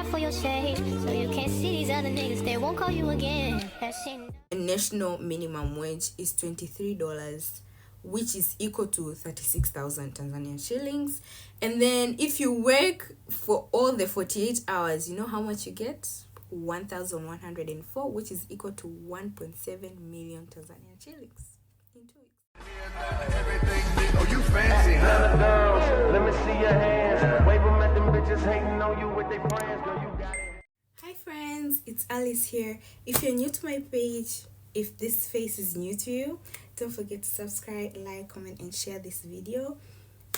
for your shade, so you can't see these other niggas, they won't call you again. National minimum wage is $23, which is equal to 36,000 Tanzanian shillings. And then if you work for all the 48 hours, you know how much you get? 1,104, which is equal to 1.7 million Tanzanian shillings in 2 weeks. Oh, you fancy, huh? Let me see your hands. Wave them at them bitches hating on you with their friends. Girl, you got it. Hi friends, it's Alice here. If you're new to my page, if this face is new to you, don't forget to subscribe, like, comment, and share this video.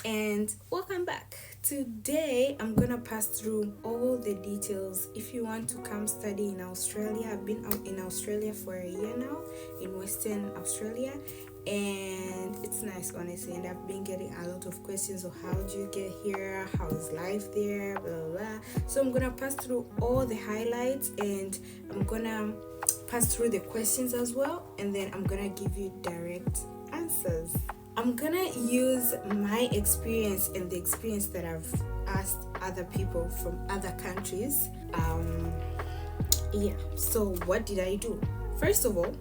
And welcome back. Today I'm gonna pass through all the details if you want to come study in Australia. I've been out in Australia for a year now, in Western Australia, and it's nice, honestly. And I've been getting a lot of questions of how do you get here, how is life there, blah blah blah. So I'm gonna pass through all the highlights, and I'm gonna pass through the questions as well, and then I'm gonna give you direct answers. I'm gonna use my experience and the experience that I've asked other people from other countries. So what did I do? First of all,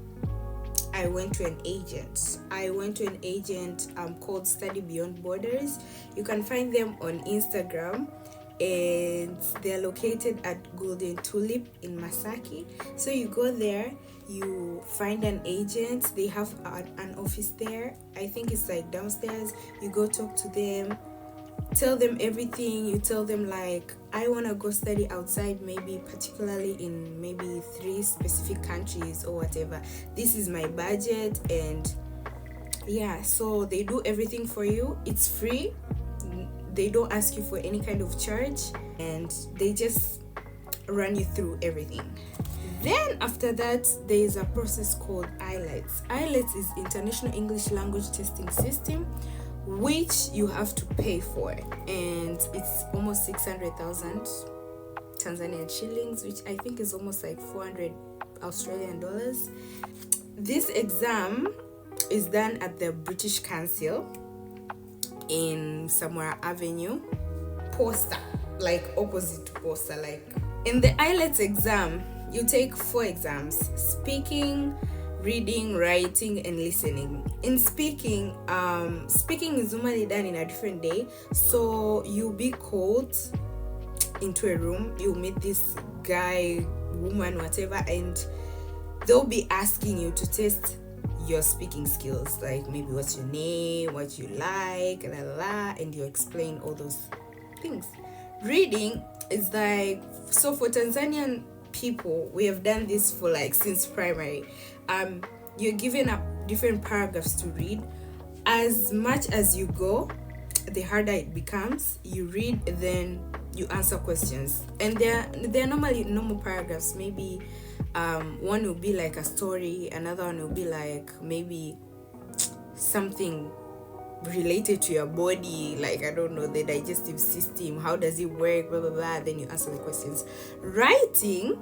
I went to an agent. Called Study Beyond Borders. You can find them on Instagram, and they're located at Golden Tulip in Masaki. So you go there, you find an agent. They have an office there. I think it's like downstairs. You go talk to them, tell them everything. You tell them like, I want to go study outside, maybe particularly in maybe 3 specific countries or whatever. This is my budget, and yeah, so they do everything for you. It's free. They don't ask you for any kind of charge, and they just run you through everything. Then after that, there is a process called IELTS. IELTS is International English Language Testing System, which you have to pay for, and it's almost 600,000 Tanzanian shillings, which I think is almost like 400 Australian dollars. This exam is done at the British Council in Samora Avenue, Posta, like opposite to Posta. Like in the IELTS exam, you take 4 exams: speaking, reading, writing, and listening. In speaking is normally done in a different day. So you'll be called into a room, you'll meet this guy, woman, whatever, and they'll be asking you to test your speaking skills, like maybe what's your name, what you like, blah, blah, blah, and you explain all those things. Reading is like, so for Tanzanian people, we have done this for like since primary. You're given up different paragraphs to read. As much as you go, the harder it becomes. You read, then you answer questions, and they're normally normal paragraphs. Maybe one will be like a story, another one will be like maybe something related to your body, like I don't know, the digestive system, how does it work, blah blah blah. Then you answer the questions. Writing,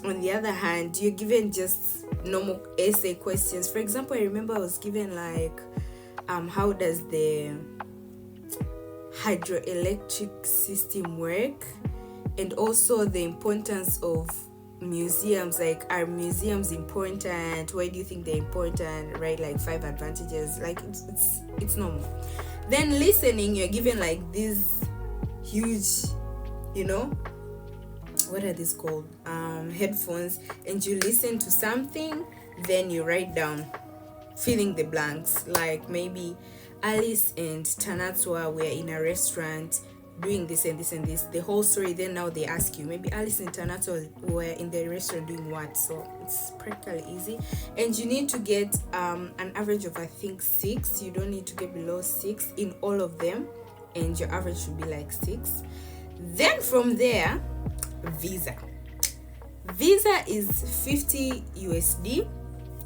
on the other hand, you're given just normal essay questions. For example, I remember I was given like how does the hydroelectric system work, and also the importance of museums. Like, are museums important? Why do you think they're important? Right? Like 5 advantages. Like it's normal. Then listening, you're given like these huge, what are these called, headphones, and you listen to something, then you write down, filling the blanks. Like maybe Alice and Tanatsua were in a restaurant doing this and this and this, the whole story. Then now they ask you, maybe Alice and Tanatsua were in the restaurant doing what. So it's practically easy, and you need to get an average of I think 6. You don't need to get below 6 in all of them, and your average should be like 6. Then from there, visa is 50 USD.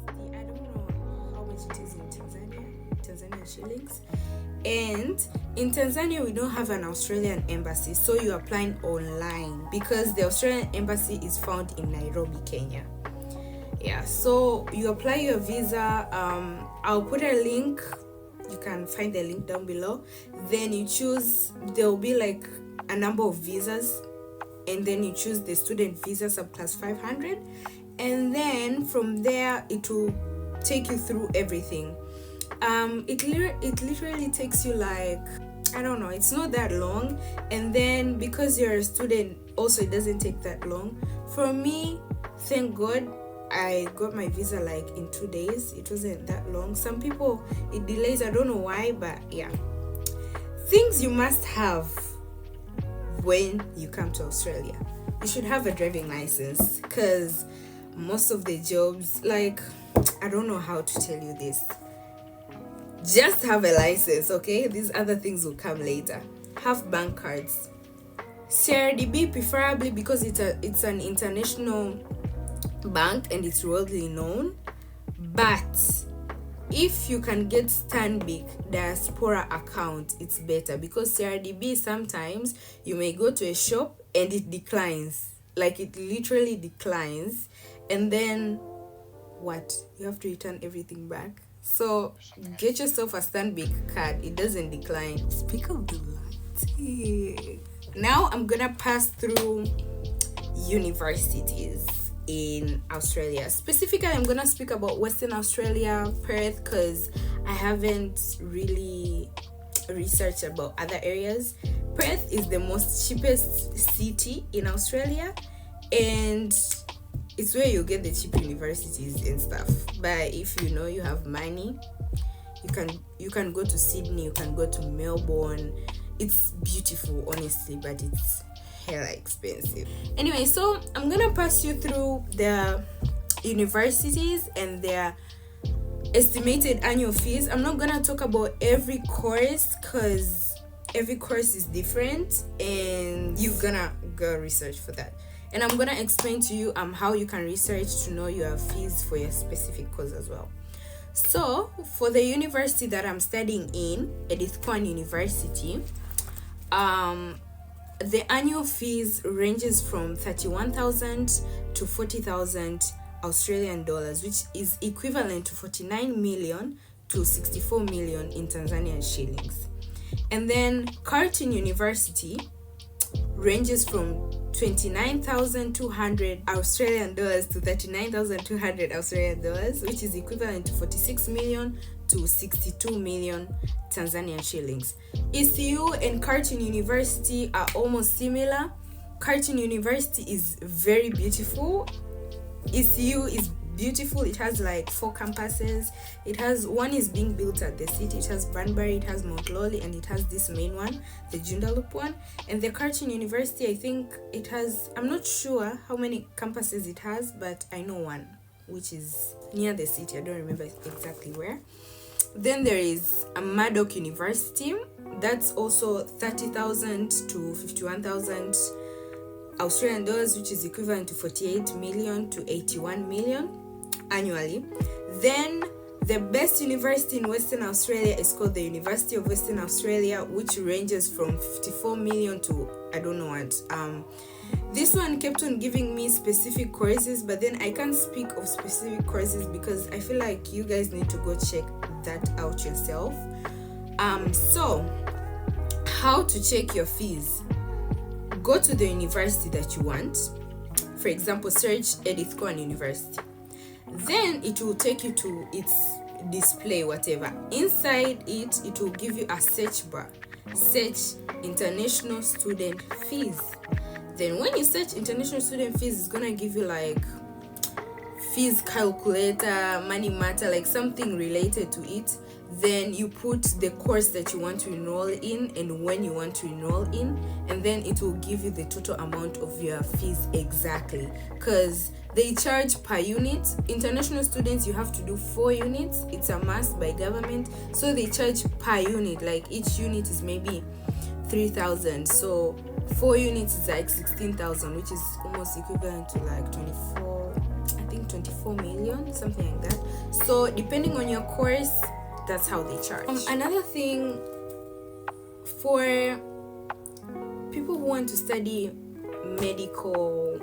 I don't know how much it is in Tanzanian shillings. And in Tanzania, we don't have an Australian embassy, so you're applying online because the Australian embassy is found in Nairobi, Kenya. Yeah, so you apply your visa. I'll put a link. You can find the link down below. Then you choose. There will be like a number of visas, and then you choose the student visa subclass 500, and then from there it will take you through everything. It literally takes you like, I don't know, it's not that long. And then because you're a student also, it doesn't take that long. For me, thank God, I got my visa like in 2 days. It wasn't that long. Some people it delays, I don't know why, but yeah. Things you must have when you come to Australia: you should have a driving license, because most of the jobs, like, I don't know how to tell you this, just have a license, okay? These other things will come later. Have bank cards, CRDB preferably, because it's an international bank and it's worldly known. But if you can get Stanbic diaspora account, it's better, because CRDB, sometimes you may go to a shop and it declines, like it literally declines, and then what, you have to return everything back. So get yourself a Stanbic card, it doesn't decline. Speak of the light, now I'm gonna pass through universities in Australia. Specifically, I'm gonna speak about Western Australia, Perth, because I haven't really researched about other areas. Perth is the most cheapest city in Australia, and it's where you get the cheap universities and stuff. But if you know you have money, you can go to Sydney, you can go to Melbourne. It's beautiful, honestly, but it's hella expensive. Anyway, so I'm gonna pass you through the universities and their estimated annual fees. I'm not gonna talk about every course, because every course is different and you're gonna go research for that. And I'm gonna explain to you how you can research to know your fees for your specific course as well. So for the university that I'm studying in, Edith Cowan University, the annual fees ranges from 31,000 to 40,000 Australian dollars, which is equivalent to 49 million to 64 million in Tanzanian shillings. And then Carleton University ranges from 29,200 Australian dollars to 39,200 Australian dollars, which is equivalent to 46 million to 62 million Tanzanian shillings. ECU and Carleton University are almost similar. Carleton University is very beautiful. ECU is beautiful. It has like 4 campuses. It has one is being built at the city. It has Banbury, it has Mount Lawley, and it has this main one, the Joondalup one. And the Carleton University, I think it has, I'm not sure how many campuses it has, but I know one, which is near the city. I don't remember exactly where. Then there is a Murdoch University. That's also 30,000 to 51,000 Australian dollars, which is equivalent to 48 million to 81 million annually. Then the best university in Western Australia is called the University of Western Australia, which ranges from 54 million to I don't know what. This one kept on giving me specific courses, but then I can't speak of specific courses because I feel like you guys need to go check that out yourself. So how to check your fees? Go to the university that you want. For example, search Edith Cowan University. Then it will take you to its display, whatever. Inside it, it will give you a search bar. Search international student fees. Then when you search international student fees, it's gonna give you like fees calculator, money matter, like something related to it. Then you put the course that you want to enroll in and when you want to enroll in, and then it will give you the total amount of your fees exactly, because they charge per unit. International students, you have to do 4 units. It's a must by government, so they charge per unit. Like each unit is maybe 3,000, so 4 units is like 16,000, which is almost equivalent to like 24 million, something like that. So depending on your course, that's how they charge. Another thing, for people who want to study medical,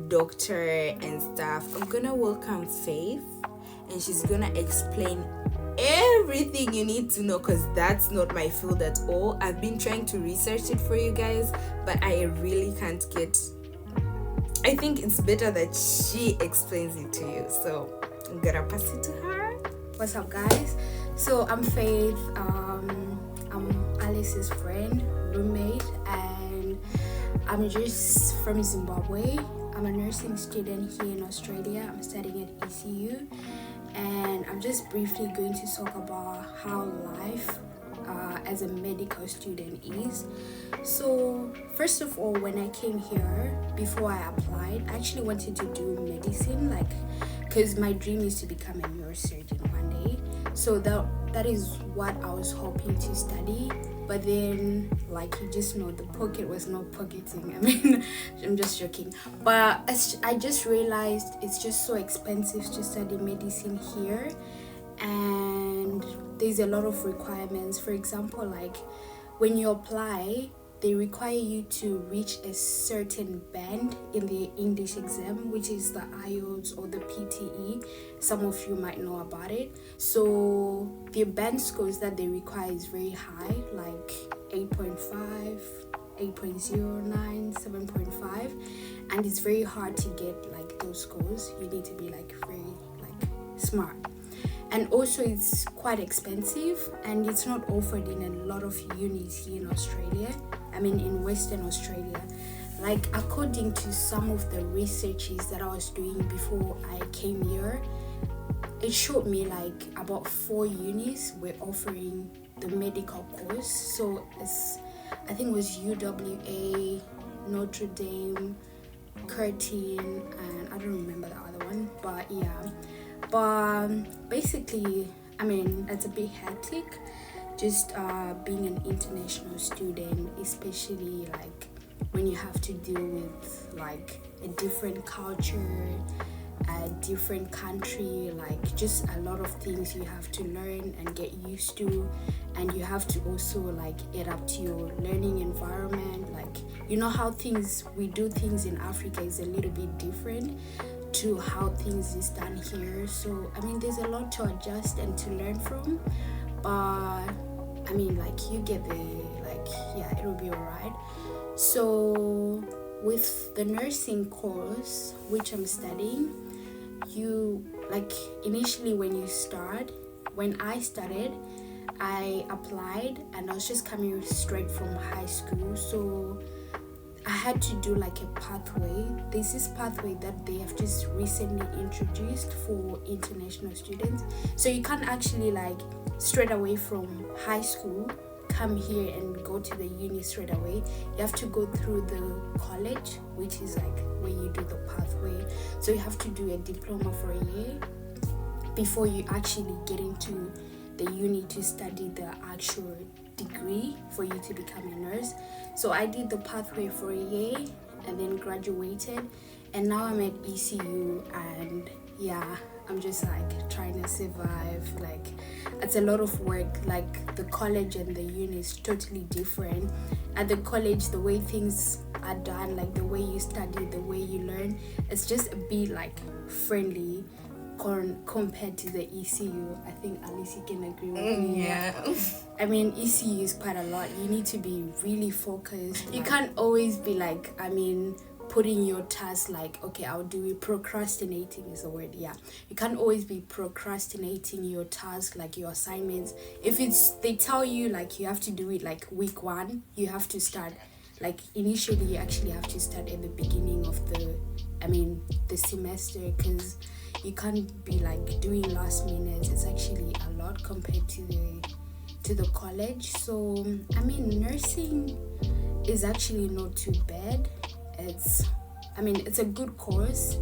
doctor and stuff, I'm gonna welcome Faith, and she's gonna explain everything you need to know, because that's not my field at all. I've been trying to research it for you guys, but I really can't get. I think it's better that she explains it to you, so I'm gonna pass it to her. What's up, guys? So I'm Faith. I'm Alice's friend, roommate, and I'm just from Zimbabwe. I'm a nursing student here in Australia. I'm studying at ECU, and I'm just briefly going to talk about how life as a medical student is. So first of all, when I came here, before I applied, I actually wanted to do medicine, because my dream is to become a neurosurgeon one day. So that is what I was hoping to study. But then, you just know, the pocket was not pocketing. I mean, I'm just joking. But I just realized it's just so expensive to study medicine here. And there's a lot of requirements. For example, when you apply, they require you to reach a certain band in the English exam, which is the IELTS or the PTE. Some of you might know about it. So the band scores that they require is very high, like 8.5, 8.09, 7.5, and it's very hard to get those scores. You need to be very smart. And also it's quite expensive, and it's not offered in a lot of unis here in Australia. I mean, in Western Australia. According to some of the researches that I was doing before I came here, it showed me about 4 unis were offering the medical course. So I think it was UWA, Notre Dame, Curtin, and I don't remember the other one, but yeah. But basically, I mean, it's a bit hectic just being an international student, especially when you have to deal with a different culture, a different country, just a lot of things you have to learn and get used to. And you have to also adapt to your learning environment. You know how we do things in Africa is a little bit different to how things is done here. So I mean, there's a lot to adjust and to learn from, but I mean, you get the yeah, it'll be alright. So with the nursing course which I'm studying, you initially when I started, I applied and I was just coming straight from high school, so I had to do a pathway. There's this pathway that they have just recently introduced for international students. So you can't actually straight away from high school come here and go to the uni straight away. You have to go through the college, which is where you do the pathway. So you have to do a diploma for a year before you actually get into the uni to study the actual degree for you to become a nurse. So I did the pathway for a year and then graduated, and now I'm at ECU, and yeah, I'm just trying to survive. It's a lot of work. The college and the uni is totally different. At the college, the way things are done, the way you study, the way you learn, it's just a bit friendly compared to the ECU. I think Alice, you can agree with me. Yeah. I mean, ECU is quite a lot. You need to be really focused. You can't always be putting your task okay, I'll do it. Procrastinating is the word. Yeah, you can't always be procrastinating your task, your assignments. If they tell you you have to do it week 1, you have to start initially. You actually have to start at the beginning of the semester, because you can't be doing last minute. It's actually a lot compared to the college. So I mean, nursing is actually not too bad. It's a good course,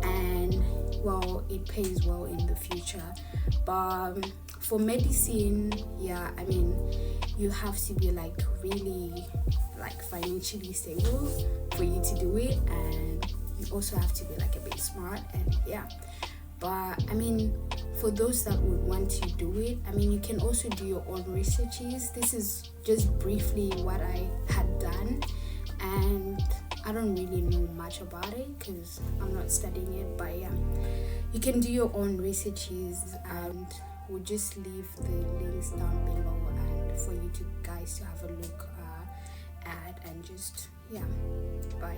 and well, it pays well in the future. But for medicine, yeah, I mean, you have to be really financially stable for you to do it, and you also have to be a bit smart, and yeah. But I mean, for those that would want to do it, I mean, you can also do your own researches. This is just briefly what I had done, and I don't really know much about it because I'm not studying it, but yeah, you can do your own researches. And we'll just leave the links down below and for you to guys to have a look at and just but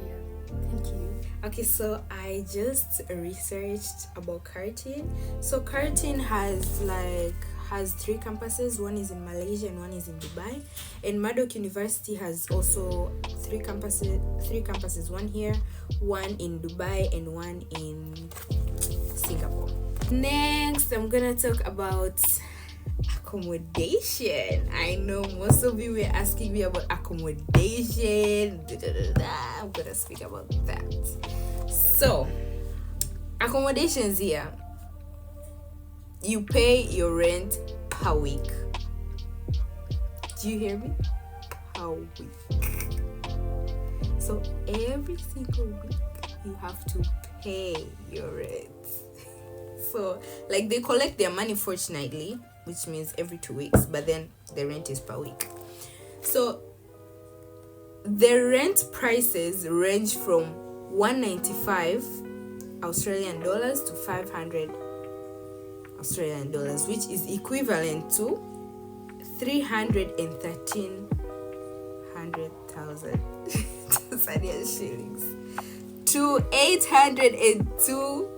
thank you. Okay, so I just researched about Curtin. So Curtin has 3 campuses. One is in Malaysia and one is in Dubai. And Murdoch University has also 3 campuses, one here, one in Dubai, and one in Singapore. Next, I'm gonna talk about accommodation. I know most of you were asking me about accommodation. I'm gonna speak about that. So, accommodations here, you pay your rent per week. Do you hear me? Per week. So every single week you have to pay your rent. So like they collect their money fortnightly, which means every 2 weeks, but then the rent is per week. So the rent prices range from 195 Australian dollars to 500 Australian dollars, which is equivalent to 313,000 Tanzanian shillings to 802,000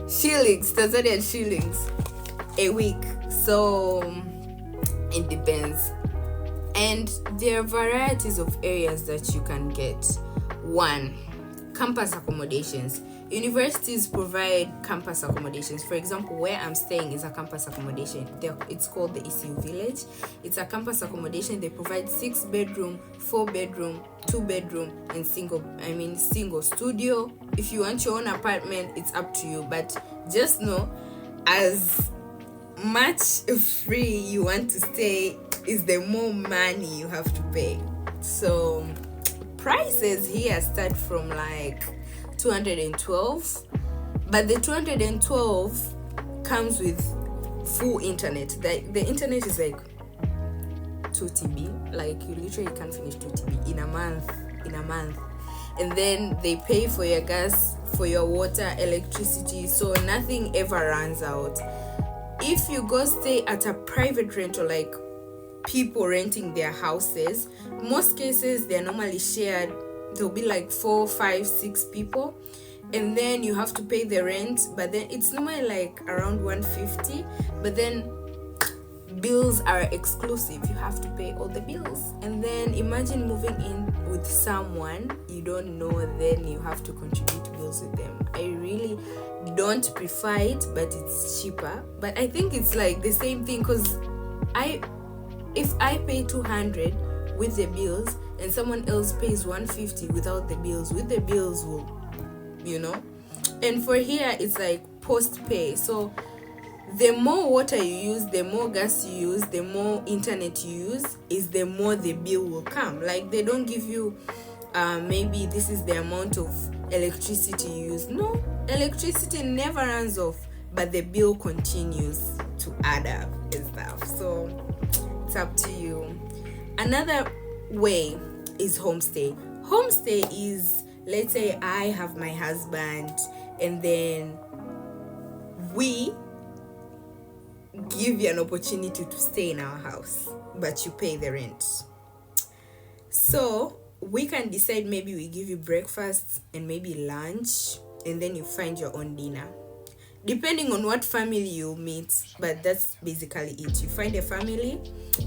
shillings, Tanzanian shillings a week. So it depends, and there are varieties of areas that you can get. One, campus accommodations. Universities provide campus accommodations. For example, where I'm staying is a campus accommodation. It's called the ECU Village. It's a campus accommodation. They provide 6-bedroom, 4-bedroom, 2-bedroom, and single studio. If you want your own apartment, it's up to you. But just know, as much free you want to stay is the more money you have to pay. So prices here start from like 212, but the 212 comes with full internet. The internet is like 2 TB, like you literally can't finish 2 TB in a month. And then they pay for your gas, for your water, electricity, so nothing ever runs out. If you go stay at a private rental, like people renting their houses, most cases they're normally shared. There'll be like 4, 5, 6 people, and then you have to pay the rent, but then it's normally like around 150, but then bills are exclusive. You have to pay all the bills. And then imagine moving in with someone you don't know, then you have to contribute bills with them. I really don't prefer it, but it's cheaper. But I think it's like the same thing, because if I pay 200 with the bills and someone else pays 150 without the bills, with the bills will, and for here it's like post pay. So the more water you use, the more gas you use, the more internet you use, is the more the bill will come. Like they don't give you maybe this is the amount of electricity you use. No, electricity never runs off, but the bill continues to add up and stuff. So it's up to you. Another way is homestay. Homestay is, let's say I have my husband and then we give you an opportunity to stay in our house, but you pay the rent. So we can decide, maybe we give you breakfast and maybe lunch, and then you find your own dinner, depending on what family you meet. But that's basically it. You find a family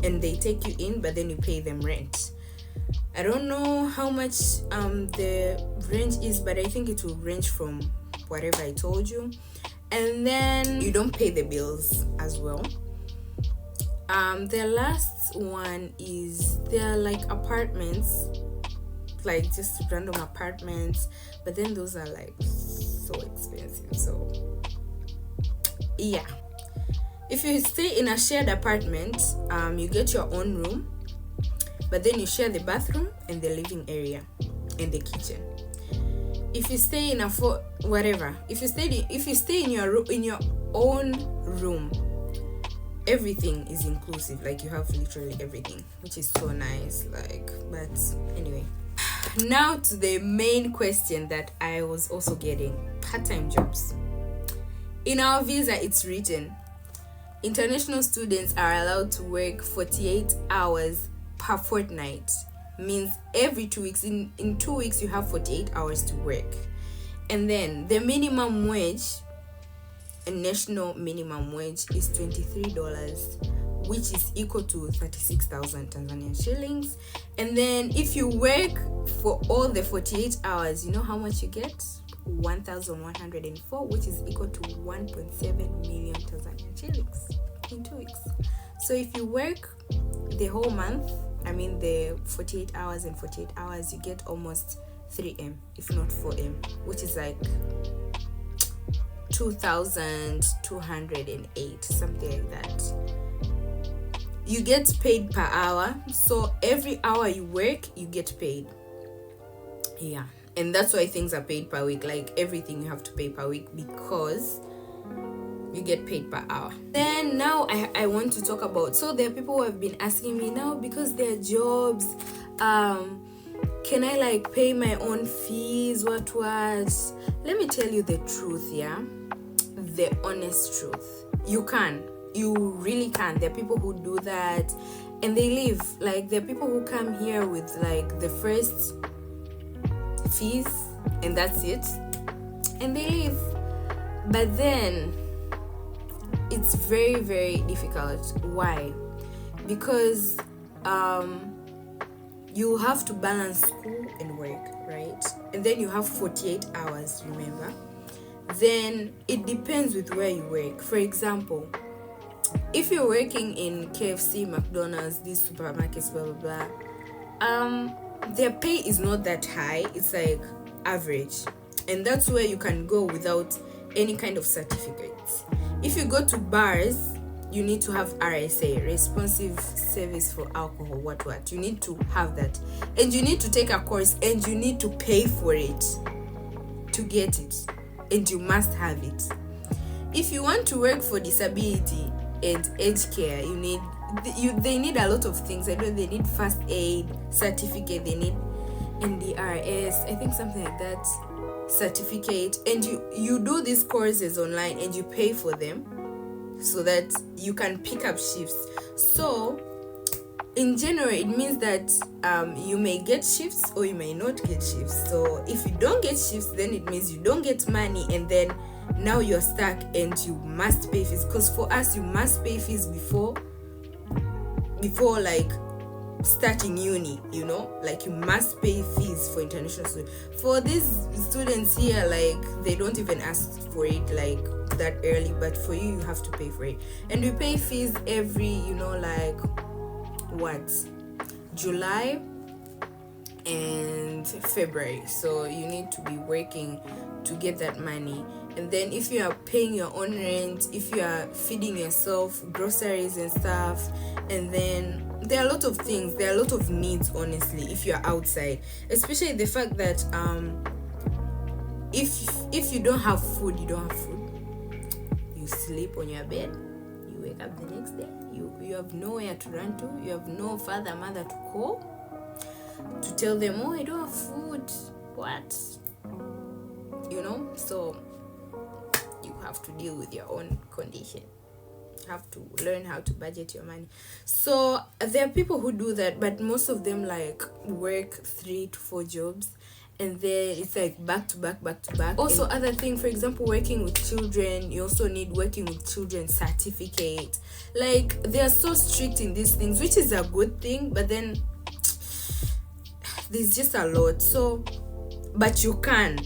and they take you in, but then you pay them rent. I don't know how much the range is, but I think it will range from whatever I told you. And then you don't pay the bills as well. The last one is, they're like apartments, like just random apartments, but then those are like so expensive. So yeah, if you stay in a shared apartment, you get your own room, but then you share the bathroom and the living area and the kitchen. If you stay in if you stay in your own room, everything is inclusive. Like you have literally everything, which is so nice. Like, but anyway, now to the main question that I was also getting: part-time jobs. In our visa, it's written international students are allowed to work 48 hours per fortnight. Means every 2 weeks. In 2 weeks, you have 48 hours to work. And then the minimum wage, a national minimum wage, is $23, which is equal to 36,000 Tanzanian shillings. And then if you work for all the 48 hours, you know how much you get? 1,104, which is equal to 1.7 million Tanzanian shillings in 2 weeks. So if you work the whole month, I mean the 48 hours and 48 hours, you get almost 3M, if not 4M, which is like 2,208, something like that. You get paid per hour, so every hour you work, you get paid. Yeah, and that's why things are paid per week. Like everything you have to pay per week because you get paid per hour. Then now I want to talk about, so there are people who have been asking me now, because their jobs, can I like pay my own fees? What? Let me tell you the truth, yeah, the honest truth. You really can. There are people who do that and they leave. Like there are people who come here with like the first fees and that's it, and they leave. But then it's very, very difficult. Why? Because you have to balance school and work, right? And then you have 48 hours, remember? Then it depends with where you work. For example, if you're working in KFC, McDonald's, these supermarkets, blah blah blah, their pay is not that high. It's like average, and that's where you can go without any kind of certificates. If you go to bars, you need to have RSA, responsive service for alcohol, what you need to have that, and you need to take a course, and you need to pay for it to get it, and you must have it. If you want to work for disability and aged care, they need a lot of things. I know they need first aid certificate, they need NDRS, I think something like that, certificate, and you do these courses online and you pay for them so that you can pick up shifts. So in general, it means that you may get shifts or you may not get shifts. So if you don't get shifts, then it means you don't get money, and then now you're stuck and you must pay fees. Because for us, you must pay fees before like starting uni, you know, like you must pay fees for international students. For these students here, like they don't even ask for it like that early, but for you have to pay for it. And we pay fees every, you know, like July and February. So you need to be working to get that money. And then if you are paying your own rent, if you are feeding yourself groceries and stuff, and then there are a lot of things, there are a lot of needs, honestly, if you are outside. Especially the fact that if you don't have food, you don't have food. You sleep on your bed, you wake up the next day, you have nowhere to run to, you have no father, mother to call to tell them, oh, I don't have food, what? You know, so you have to deal with your own condition. You have to learn how to budget your money. So there are people who do that, but most of them like work 3 to 4 jobs, and then it's like back to back. Also, other thing, for example, working with children, you also need working with children certificate. Like they are so strict in these things, which is a good thing, but then there's just a lot. So but you can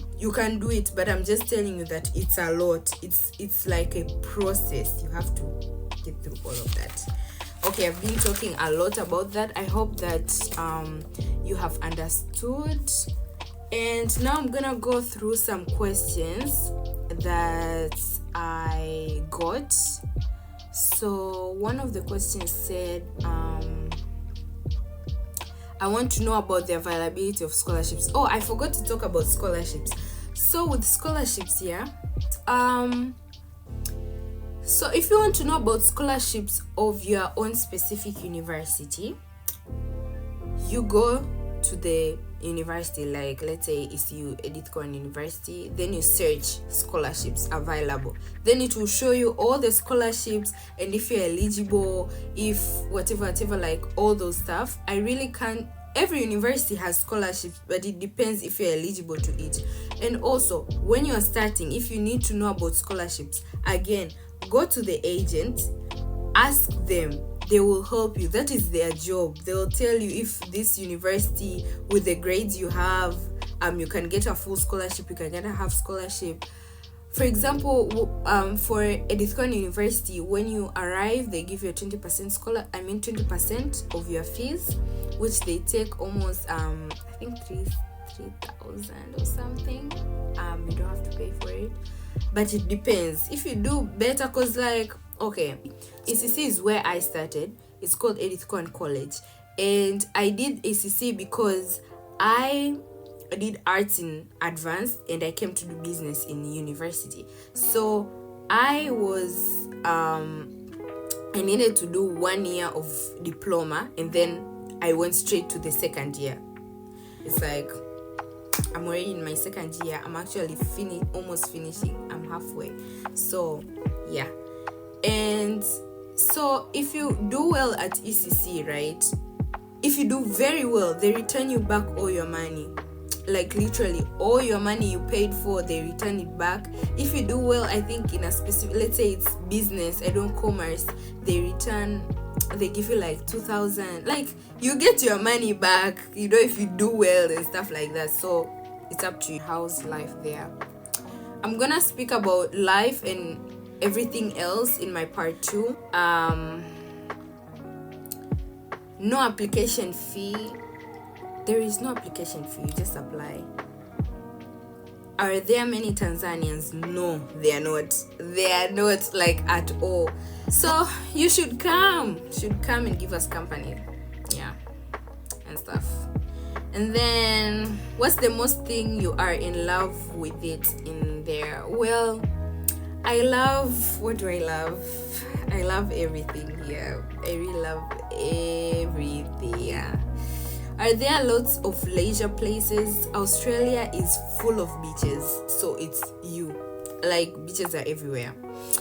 do it, but I'm just telling you that it's a lot. It's like a process. You have to get through all of that. Okay, I've been talking a lot about that. I hope that you have understood. And now I'm gonna go through some questions that I got. So one of the questions said, I want to know about the availability of scholarships. Oh, I forgot to talk about scholarships. So with scholarships, yeah, so if you want to know about scholarships of your own specific university, you go to the university, like let's say it's you Edithcorn University, then you search scholarships available, then it will show you all the scholarships and if you're eligible, if whatever, like all those stuff. I really can't, every university has scholarships, but it depends if you're eligible to it. And also when you're starting, if you need to know about scholarships, again, go to the agent, ask them, they will help you. That is their job. They will tell you if this university, with the grades you have, you can get a full scholarship, you can get a half scholarship. For example, for Edithcorn University, when you arrive, they give you a 20% of your fees, which they take almost I think 3,000 or something. You don't have to pay for it, but it depends. If you do better, cause like, okay, ACC is where I started. It's called Edithcorn College, and I did ACC because I did arts in advanced and I came to do business in university. So I was I needed to do 1 year of diploma, and then I went straight to the second year. It's like I'm already in my second year. I'm actually almost finishing. I'm halfway. So yeah. And so if you do well at ECC, right, if you do very well, they return you back all your money. Like literally all your money you paid for, they return it back. If you do well, I think in a specific, let's say it's business, I don't commerce, they give you like 2,000. Like you get your money back, you know, if you do well and stuff like that. So it's up to you. How's life there? I'm gonna speak about life and everything else in my part 2. No application fee. There is no application fee, you just apply. Are there many Tanzanians? No, they are not. They are not, like, at all. So you should come and give us company, yeah, and stuff. And then what's the most thing you are in love with it in there? Well, what do I love? I love everything here. I really love everything. Yeah. Are there lots of leisure places? Australia is full of beaches, so it's you. Like beaches are everywhere.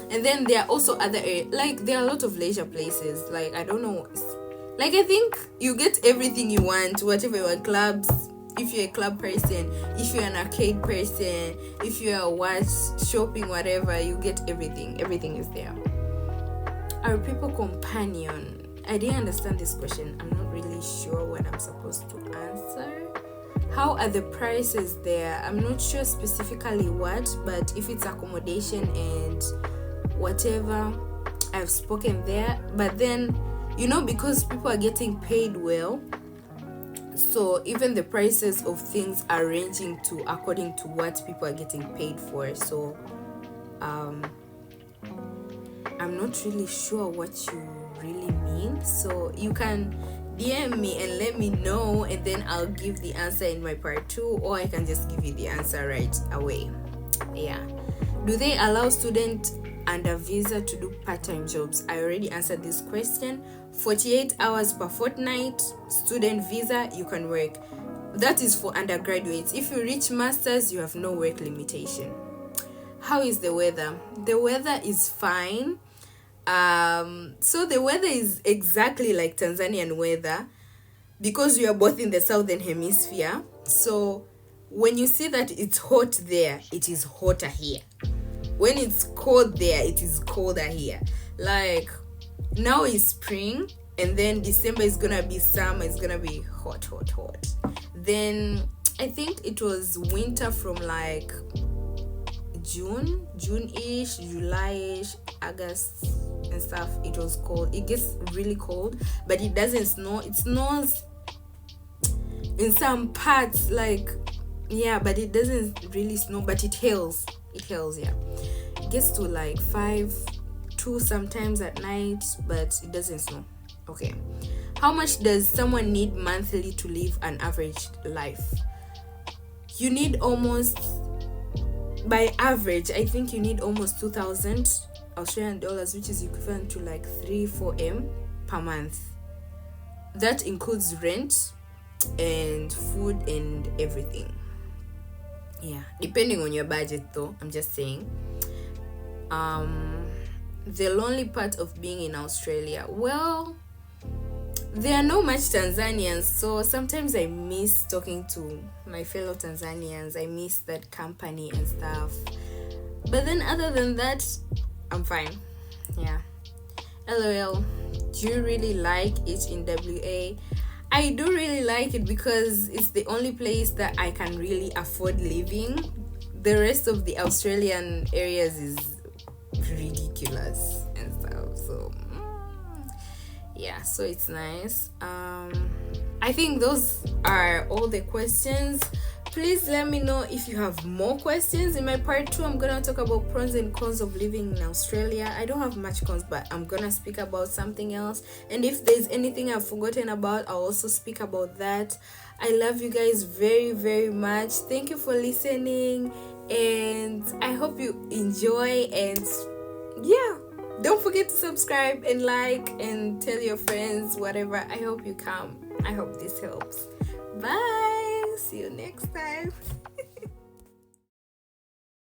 And then there are also other areas. Like there are a lot of leisure places. Like I don't know. Like I think you get everything you want, whatever you want. Clubs. If you're a club person, if you're an arcade person, if you're a watch, shopping, whatever, you get everything. Everything is there. Are people companion? I didn't understand this question. I'm not really sure what I'm supposed to answer. How are the prices there? I'm not sure specifically what, but if it's accommodation and whatever, I've spoken there. But then, you know, because people are getting paid well, so even the prices of things are ranging to according to what people are getting paid for. So I'm not really sure what you really mean. So you can DM me and let me know, and then I'll give the answer in my part 2, or I can just give you the answer right away. Yeah. Do they allow students under visa to do part-time jobs? I already answered this question. 48 hours per fortnight, student visa, you can work. That is for undergraduates. If you reach masters, you have no work limitation. How is the weather? The weather is fine. So the weather is exactly like Tanzanian weather because we are both in the southern hemisphere. So when you see that it's hot there, it is hotter here. When it's cold there, it is colder here. Like now is spring, and then December is gonna be summer. It's gonna be hot. Then I think it was winter from like June-ish, July-ish, August and stuff. It was cold. It gets really cold, but it doesn't snow. It snows in some parts, like, yeah, but it doesn't really snow, but it hails, yeah. It gets to like 5-2 sometimes at night, but it doesn't snow. Okay. How much does someone need monthly to live an average life? You need almost, by average, I think you need almost 2,000 Australian dollars, which is equivalent to like 3-4 M per month. That includes rent. and food and everything. Yeah, depending on your budget though, I'm just saying. The lonely part of being in Australia, well, there are no much Tanzanians, so sometimes I miss talking to my fellow Tanzanians. I miss that company and stuff. But then other than that, I'm fine. Yeah. LOL. Do you really like it in WA? I do really like it because it's the only place that I can really afford living. The rest of the Australian areas is ridiculous and stuff. So yeah, so it's nice. I think those are all the questions. Please let me know if you have more questions. In my part 2, I'm gonna talk about pros and cons of living in Australia. I don't have much cons, but I'm gonna speak about something else. And if there's anything I've forgotten about, I'll also speak about that. I love you guys very, very much. Thank you for listening, and I hope you enjoy. And yeah, don't forget to subscribe and like and tell your friends, whatever. I hope you come. I hope this helps. Bye. See you next time.